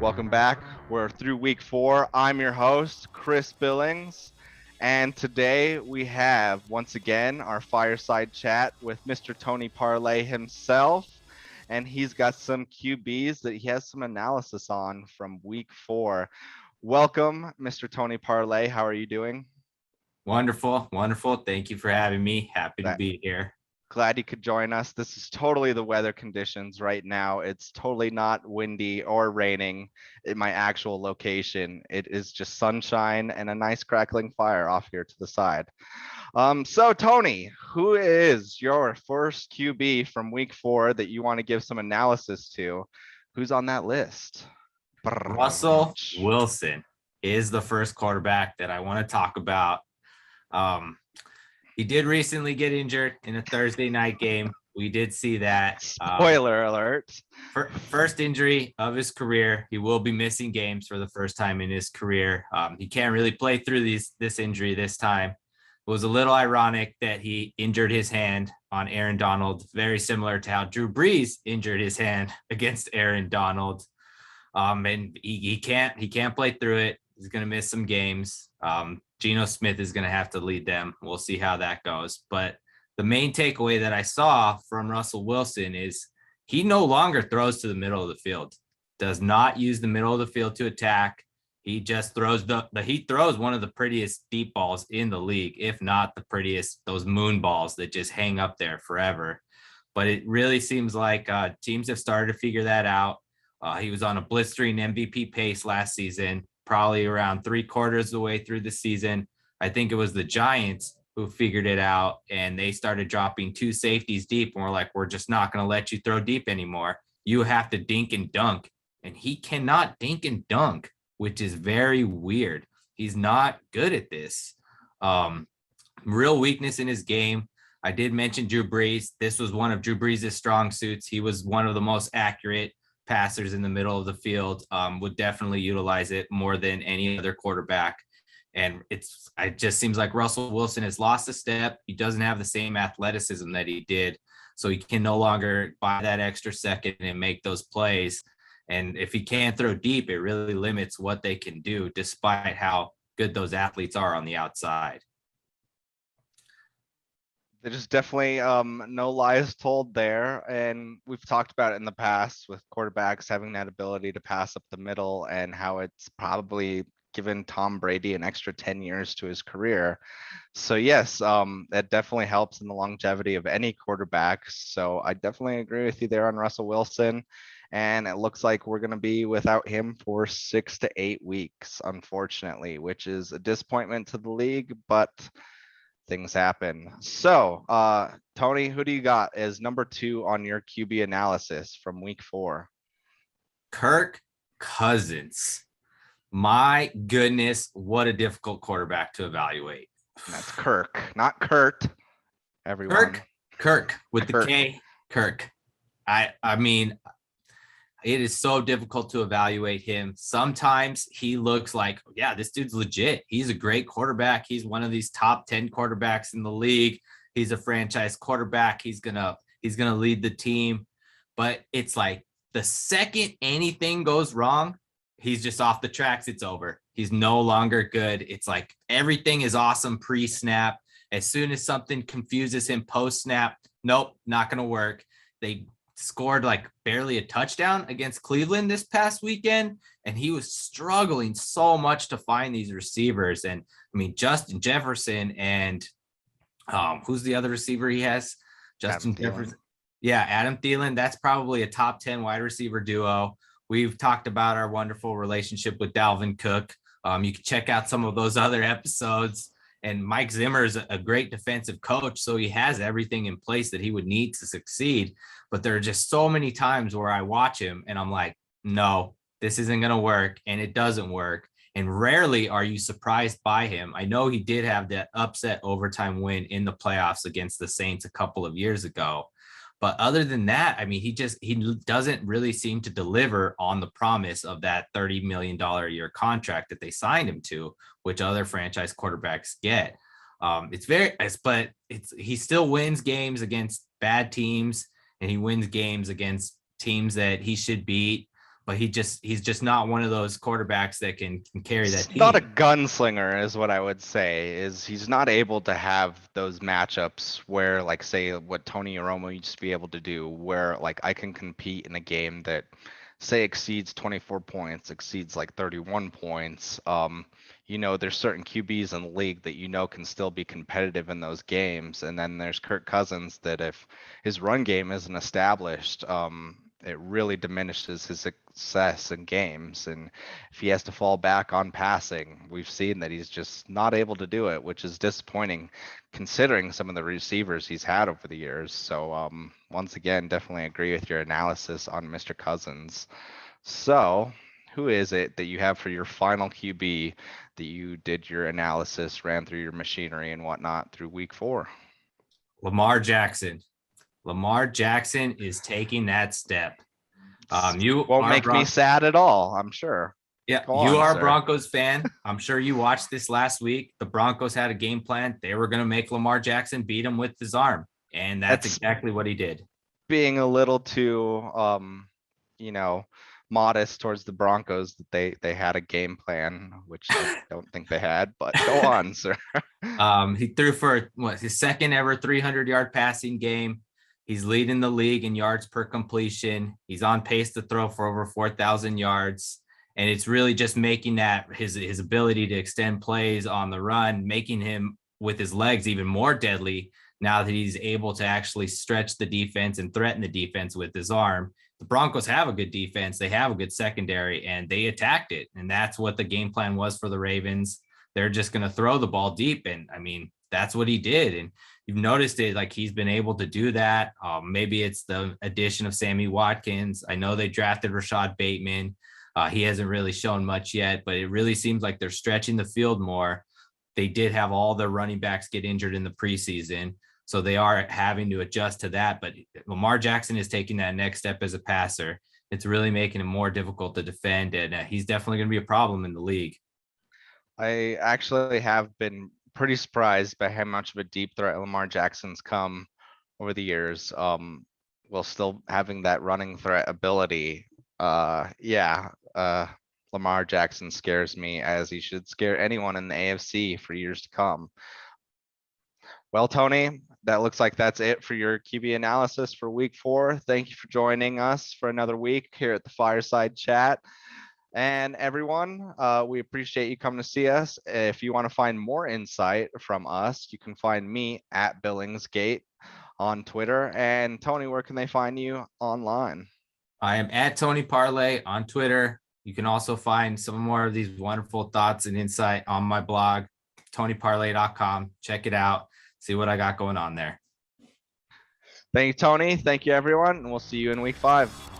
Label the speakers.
Speaker 1: Welcome back. We're through week 4. I'm your host, Chris Billings. And today we have, once again, our fireside chat with Mr. Tony Parlay himself. And he's got some QBs that he has some analysis on from week 4. Welcome, Mr. Tony Parlay. How are you doing?
Speaker 2: Wonderful. Thank you for having me. Happy to be here.
Speaker 1: Glad you could join us. This is totally the weather conditions right now. It's totally not windy or raining in my actual location. It is just sunshine and a nice crackling fire off here to the side. So Tony, who is your first QB from week 4 that you want to give some analysis to? Who's on that list?
Speaker 2: Rusell Wilson is the first quarterback that I want to talk about. He did recently get injured in a Thursday night game. We did see that.
Speaker 1: Spoiler alert.
Speaker 2: First injury of his career. He will be missing games for the first time in his career. He can't really play through this injury this time. It was a little ironic that he injured his hand on Aaron Donald, very similar to how Drew Brees injured his hand against Aaron Donald. And he can't play through it. He's going to miss some games. Geno Smith is going to have to lead them. We'll see how that goes. But the main takeaway that I saw from Rusell Wilson is he no longer throws to the middle of the field, does not use the middle of the field to attack. He just throws he throws one of the prettiest deep balls in the league, if not the prettiest, those moon balls that just hang up there forever. But it really seems like teams have started to figure that out. He was on a blistering MVP pace last season, probably around 3/4 of the way through the season. I think it was the Giants who figured it out, and they started dropping 2 safeties deep, and we're like, we're just not going to let you throw deep anymore. You have to dink and dunk, and he cannot dink and dunk, which is very weird. He's not good at this. Real weakness in his game. I did mention Drew Brees. This was one of Drew Brees' strong suits. He was one of the most accurate passers in the middle of the field, would definitely utilize it more than any other quarterback. And it just seems like Rusell Wilson has lost a step. He doesn't have the same athleticism that he did. So he can no longer buy that extra second and make those plays. And if he can't throw deep, it really limits what they can do, despite how good those athletes are on the outside.
Speaker 1: There's definitely no lies told there. And we've talked about it in the past with quarterbacks having that ability to pass up the middle and how it's probably given Tom Brady an extra 10 years to his career. So yes, that definitely helps in the longevity of any quarterback. So I definitely agree with you there on Rusell Wilson. And it looks like we're going to be without him for 6 to 8 weeks, unfortunately, which is a disappointment to the league, but things happen. So, Tony, who do you got as number 2 on your QB analysis from week 4?
Speaker 2: Kirk Cousins. My goodness, what a difficult quarterback to evaluate.
Speaker 1: And that's Kirk, not Kurt. Everyone.
Speaker 2: Kirk with the K. Kirk. I mean, it is so difficult to evaluate him. Sometimes he looks like, yeah, this dude's legit. He's a great quarterback. He's one of these top 10 quarterbacks in the league. He's a franchise quarterback. He's gonna lead the team. But it's like the second anything goes wrong, he's just off the tracks. It's over. He's no longer good. It's like everything is awesome pre-snap. As soon as something confuses him post-snap, nope, not gonna work. They scored like barely a touchdown against Cleveland this past weekend, and he was struggling so much to find these receivers. And I mean, Justin Jefferson and who's the other receiver he has? Justin Jefferson. Yeah, Adam Thielen. That's probably a top 10 wide receiver duo. We've talked about our wonderful relationship with Dalvin Cook. You can check out some of those other episodes. And Mike Zimmer is a great defensive coach, so he has everything in place that he would need to succeed. But there are just so many times where I watch him and I'm like, no, this isn't going to work, and it doesn't work. And rarely are you surprised by him. I know he did have that upset overtime win in the playoffs against the Saints a couple of years ago. But other than that, I mean, he doesn't really seem to deliver on the promise of that $30 million a year contract that they signed him to, which other franchise quarterbacks get. He still wins games against bad teams, and he wins games against teams that he should beat. but he's just not one of those quarterbacks that can carry that
Speaker 1: Not a
Speaker 2: team.
Speaker 1: gunslinger is what I would say. Is he's not able to have those matchups where, like, say what Tony Romo used to be able to do, where like I can compete in a game that say exceeds 24 points, exceeds like 31 points. There's certain QBs in the league that can still be competitive in those games. And then there's Kirk Cousins that if his run game isn't established, it really diminishes his success in games. And if he has to fall back on passing, we've seen that he's just not able to do it, which is disappointing considering some of the receivers he's had over the years. So once again, definitely agree with your analysis on Mr. Cousins. So who is it that you have for your final QB that you did your analysis, ran through your machinery and whatnot through week 4?
Speaker 2: Lamar Jackson. Lamar Jackson is taking that step. You
Speaker 1: won't make me sad at all, I'm sure.
Speaker 2: Yeah, you are a Broncos fan. I'm sure you watched this last week. The Broncos had a game plan. They were going to make Lamar Jackson beat him with his arm, and that's exactly what he did.
Speaker 1: Being a little too, modest towards the Broncos that they had a game plan, which I don't think they had. But go on, sir.
Speaker 2: He threw for his second ever 300-yard passing game. He's leading the league in yards per completion. He's on pace to throw for over 4,000 yards. And it's really just making that his ability to extend plays on the run, making him with his legs even more deadly now that he's able to actually stretch the defense and threaten the defense with his arm. The Broncos have a good defense. They have a good secondary, and they attacked it. And that's what the game plan was for the Ravens. They're just going to throw the ball deep. And I mean, that's what he did. And you've noticed it, like he's been able to do that. Maybe it's the addition of Sammy Watkins. I know they drafted Rashad Bateman. He hasn't really shown much yet, but it really seems like they're stretching the field more. They did have all their running backs get injured in the preseason, so they are having to adjust to that. But Lamar Jackson is taking that next step as a passer. It's really making him more difficult to defend, and he's definitely going to be a problem in the league.
Speaker 1: I actually have been pretty surprised by how much of a deep threat Lamar Jackson's come over the years, while still having that running threat ability. Lamar Jackson scares me, as he should scare anyone in the AFC for years to come. Well, Tony, that looks like that's it for your QB analysis for week 4. Thank you for joining us for another week here at the Fireside Chat. And everyone, we appreciate you coming to see us. If you want to find more insight from us, you can find me at Billingsgate on Twitter. And Tony, where can they find you online?
Speaker 2: I am at Tony Parlay on Twitter. You can also find some more of these wonderful thoughts and insight on my blog, tonyparlay.com. Check it out. See what I got going on there.
Speaker 1: Thank you, Tony. Thank you, everyone. And we'll see you in week 5.